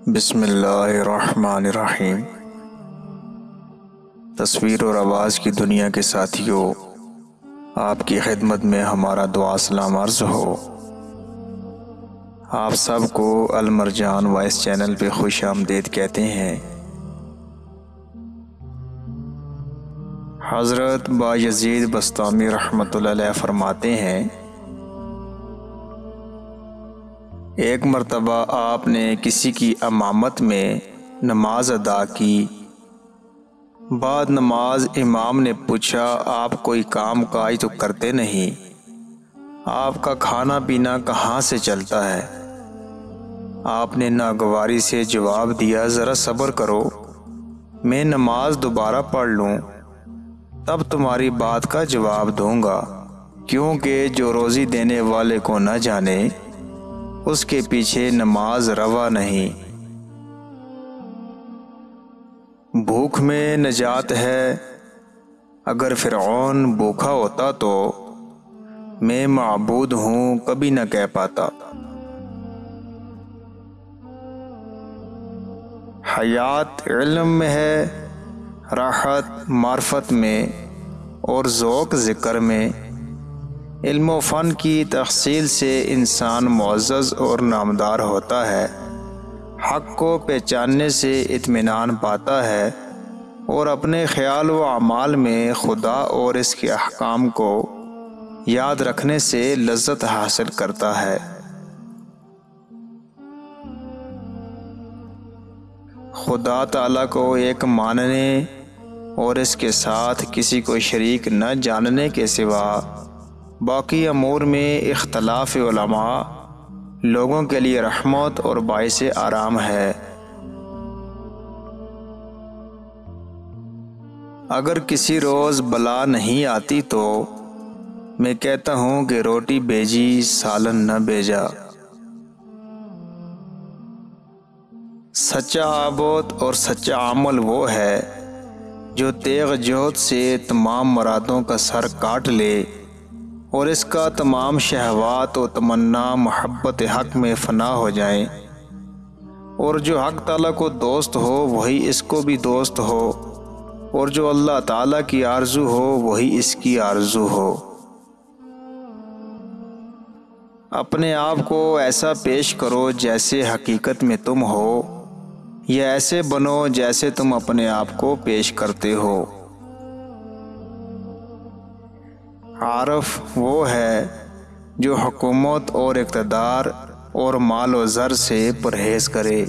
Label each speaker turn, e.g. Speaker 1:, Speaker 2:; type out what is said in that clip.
Speaker 1: بسم اللہ الرحمن الرحیم۔ تصویر اور آواز کی دنیا کے ساتھیوں، آپ کی خدمت میں ہمارا دعا سلام عرض ہو۔ آپ سب کو المرجان وائس چینل پہ خوش آمدید کہتے ہیں۔ حضرت بایزید بسطامی رحمۃ اللہ علیہ فرماتے ہیں، ایک مرتبہ آپ نے کسی کی امامت میں نماز ادا کی۔ بعد نماز امام نے پوچھا، آپ کوئی کام کاج تو کرتے نہیں، آپ کا کھانا پینا کہاں سے چلتا ہے؟ آپ نے ناگواری سے جواب دیا، ذرا صبر کرو، میں نماز دوبارہ پڑھ لوں تب تمہاری بات کا جواب دوں گا، کیونکہ جو روزی دینے والے کو نہ جانے اس کے پیچھے نماز روا نہیں۔ بھوک میں نجات ہے، اگر فرعون بھوکا ہوتا تو میں معبود ہوں کبھی نہ کہہ پاتا۔ حیات علم میں ہے، راحت معرفت میں اور ذوق ذکر میں۔ علم و فن کی تحصیل سے انسان معزز اور نامدار ہوتا ہے، حق کو پہچاننے سے اطمینان پاتا ہے اور اپنے خیال و اعمال میں خدا اور اس کے احکام کو یاد رکھنے سے لذت حاصل کرتا ہے۔ خدا تعالیٰ کو ایک ماننے اور اس کے ساتھ کسی کو شریک نہ جاننے کے سوا باقی امور میں اختلاف علماء لوگوں کے لیے رحمت اور باعث آرام ہے۔ اگر کسی روز بلا نہیں آتی تو میں کہتا ہوں کہ روٹی بھیجی سالن نہ بھیجا۔ سچا عابد اور سچا عمل وہ ہے جو تیغ جہد سے تمام مرادوں کا سر کاٹ لے اور اس کا تمام شہوات و تمنا محبت حق میں فنا ہو جائیں، اور جو حق تعالیٰ کو دوست ہو وہی اس کو بھی دوست ہو، اور جو اللہ تعالیٰ کی آرزو ہو وہی اس کی آرزو ہو۔ اپنے آپ کو ایسا پیش کرو جیسے حقیقت میں تم ہو، یا ایسے بنو جیسے تم اپنے آپ کو پیش کرتے ہو۔ عارف وہ ہے جو حکومت اور اقتدار اور مال و زر سے پرہیز کرے۔